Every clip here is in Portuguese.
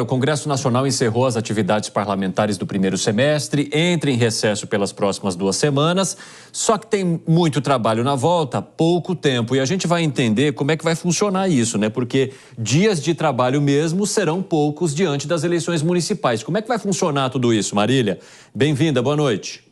O Congresso Nacional encerrou as atividades parlamentares do primeiro semestre, entra em recesso pelas próximas 2 semanas, só que tem muito trabalho na volta, pouco tempo. E a gente vai entender como é que vai funcionar isso, né? Porque dias de trabalho mesmo serão poucos diante das eleições municipais. Como é que vai funcionar tudo isso, Marília? Bem-vinda, boa noite.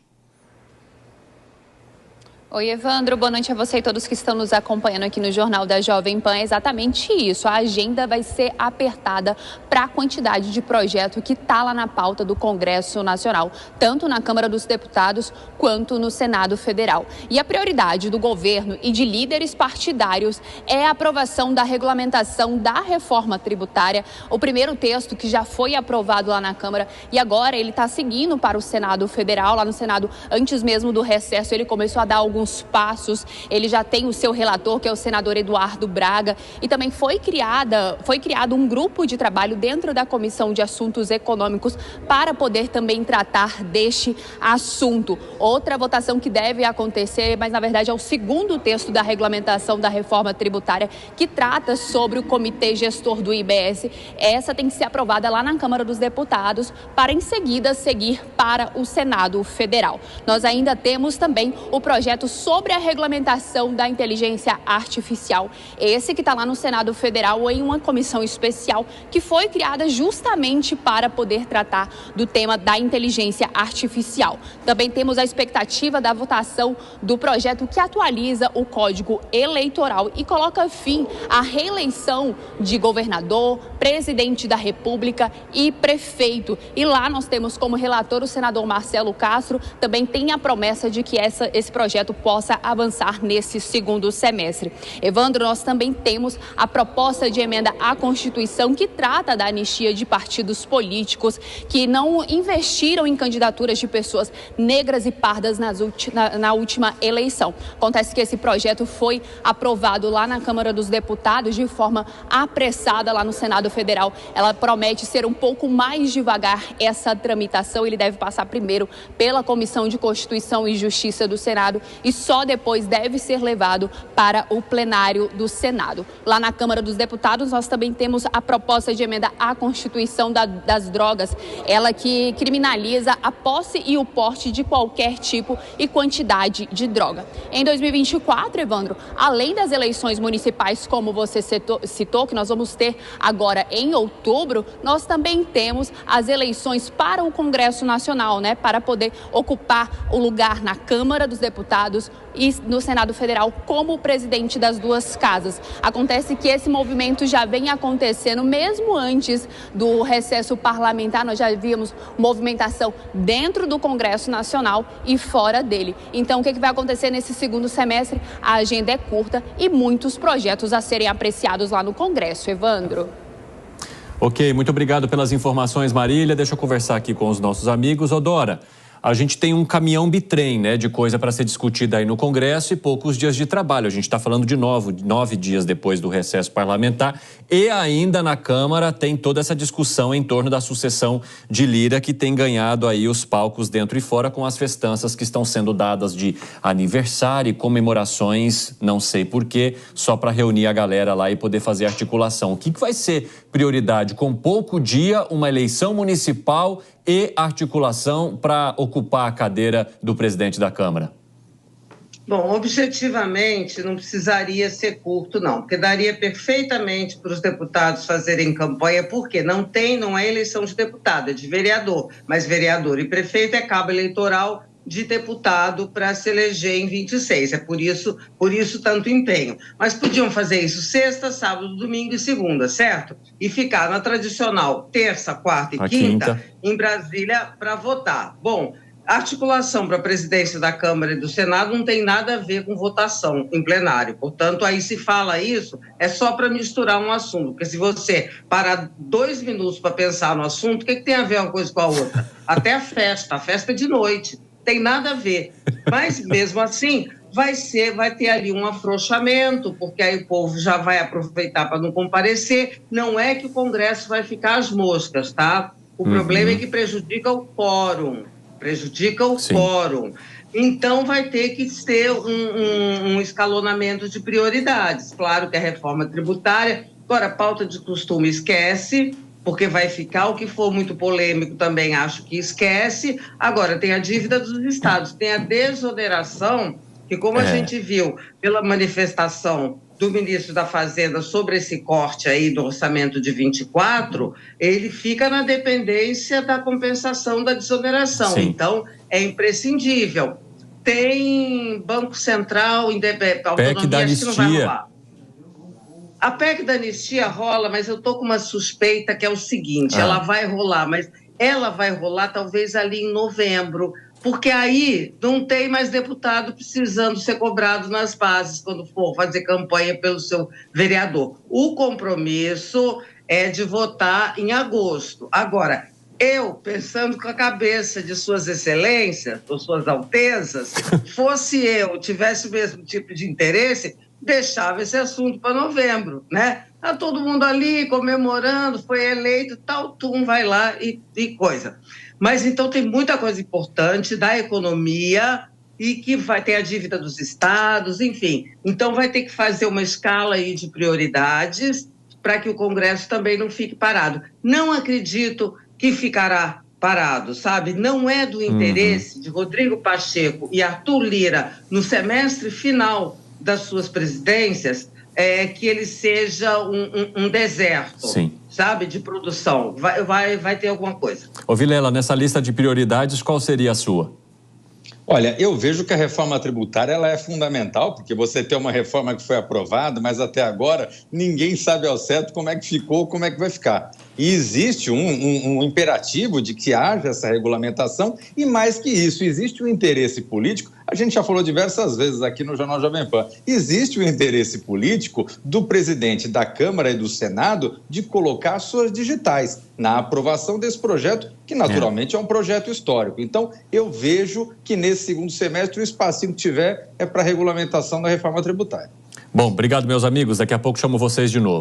Oi, Evandro, boa noite a você e todos que estão nos acompanhando aqui no Jornal da Jovem Pan. É exatamente isso, a agenda vai ser apertada para a quantidade de projeto que está lá na pauta do Congresso Nacional, tanto na Câmara dos Deputados quanto no Senado Federal. E a prioridade do governo e de líderes partidários é a aprovação da regulamentação da reforma tributária, o primeiro texto que já foi aprovado lá na Câmara e agora ele está seguindo para o Senado Federal. Lá no Senado, antes mesmo do recesso, ele começou a dar alguns passos, ele já tem o seu relator, que é o senador Eduardo Braga, e também foi criado um grupo de trabalho dentro da Comissão de Assuntos Econômicos para poder também tratar deste assunto. Outra votação que deve acontecer, mas na verdade é o segundo texto da regulamentação da reforma tributária, que trata sobre o comitê gestor do IBS. Essa tem que ser aprovada lá na Câmara dos Deputados para em seguida seguir para o Senado Federal. Nós ainda temos também o projeto sobre a regulamentação da inteligência artificial. Esse que está lá no Senado Federal em uma comissão especial que foi criada justamente para poder tratar do tema da inteligência artificial. Também temos a expectativa da votação do projeto que atualiza o Código Eleitoral e coloca fim à reeleição de governador, presidente da República e prefeito. E lá nós temos como relator o senador Marcelo Castro. Também tem a promessa de que esse projeto possa avançar nesse segundo semestre. Evandro, nós também temos a proposta de emenda à Constituição que trata da anistia de partidos políticos que não investiram em candidaturas de pessoas negras e pardas na última eleição. Acontece que esse projeto foi aprovado lá na Câmara dos Deputados de forma apressada lá no Senado Federal. Ela promete ser um pouco mais devagar essa tramitação. Ele deve passar primeiro pela Comissão de Constituição e Justiça do Senado e só depois deve ser levado para o plenário do Senado. Lá na Câmara dos Deputados, nós também temos a proposta de emenda à Constituição das drogas, ela que criminaliza a posse e o porte de qualquer tipo e quantidade de droga. Em 2024, Evandro, além das eleições municipais, como você citou, que nós vamos ter agora em outubro, nós também temos as eleições para o Congresso Nacional, né, para poder ocupar o lugar na Câmara dos Deputados e no Senado Federal como presidente das duas casas. Acontece que esse movimento já vem acontecendo mesmo antes do recesso parlamentar. Nós já víamos movimentação dentro do Congresso Nacional e fora dele. Então, o que vai acontecer nesse segundo semestre? A agenda é curta e muitos projetos a serem apreciados lá no Congresso. Evandro. Ok, muito obrigado pelas informações, Marília. Deixa eu conversar aqui com os nossos amigos. Dora, a gente tem um caminhão bitrem, né, de coisa para ser discutida aí no Congresso e poucos dias de trabalho. A gente está falando de 9 dias depois do recesso parlamentar e ainda na Câmara tem toda essa discussão em torno da sucessão de Lira que tem ganhado aí os palcos dentro e fora com as festanças que estão sendo dadas de aniversário e comemorações, não sei porquê, só para reunir a galera lá e poder fazer articulação. O que vai ser prioridade? Com pouco dia, uma eleição municipal e articulação para ocupar a cadeira do presidente da Câmara? Bom, objetivamente não precisaria ser curto, não, porque daria perfeitamente para os deputados fazerem campanha, porque não é eleição de deputado, é de vereador, mas vereador e prefeito é cabo eleitoral de deputado para se eleger em 26, é por isso tanto empenho. Mas podiam fazer isso sexta, sábado, domingo e segunda, certo? E ficar na tradicional terça, quarta e quinta em Brasília para votar. Bom, a articulação para a presidência da Câmara e do Senado não tem nada a ver com votação em plenário. Portanto, aí se fala isso, é só para misturar um assunto. Porque se você parar 2 minutos para pensar no assunto, o que tem a ver uma coisa com a outra? Até a festa é de noite. Tem nada a ver, mas mesmo assim vai ter ali um afrouxamento, porque aí o povo já vai aproveitar para não comparecer. Não é que o Congresso vai ficar às moscas, tá? O problema é que prejudica o quórum, Então vai ter que ter um escalonamento de prioridades. Claro que a reforma tributária, agora a pauta de costume esquece, porque vai ficar. O que for muito polêmico também acho que esquece. Agora, tem a dívida dos estados, tem a desoneração, que como a gente viu pela manifestação do ministro da Fazenda sobre esse corte aí do orçamento de 24, ele fica na dependência da compensação da desoneração. Sim. Então, é imprescindível. Tem Banco Central, PEC da anistia. Que não vai rolar. A PEC da anistia rola, mas eu estou com uma suspeita que é o seguinte, ela vai rolar, mas ela vai rolar talvez ali em novembro, porque aí não tem mais deputado precisando ser cobrado nas bases quando for fazer campanha pelo seu vereador. O compromisso é de votar em agosto. Agora, eu, pensando com a cabeça de suas excelências, ou suas altezas, fosse eu, tivesse o mesmo tipo de interesse, deixava esse assunto para novembro, né? Tá todo mundo ali comemorando, foi eleito, tal, vai lá e coisa. Mas então tem muita coisa importante da economia e que vai ter a dívida dos estados, enfim. Então vai ter que fazer uma escala aí de prioridades para que o Congresso também não fique parado. Não acredito que ficará parado, sabe? Não é do interesse de Rodrigo Pacheco e Arthur Lira, no semestre final das suas presidências, que ele seja um deserto, sabe, de produção. Vai ter alguma coisa. Ô Vilela, nessa lista de prioridades, qual seria a sua? Olha, eu vejo que a reforma tributária ela é fundamental, porque você tem uma reforma que foi aprovada, mas até agora ninguém sabe ao certo como é que ficou, como é que vai ficar. E existe um imperativo de que haja essa regulamentação e, mais que isso, existe um interesse político. A gente já falou diversas vezes aqui no Jornal Jovem Pan. Existe o interesse político do presidente da Câmara e do Senado de colocar suas digitais na aprovação desse projeto, que naturalmente é um projeto histórico. Então, eu vejo que nesse segundo semestre o espacinho que tiver é para a regulamentação da reforma tributária. Bom, obrigado, meus amigos. Daqui a pouco chamo vocês de novo.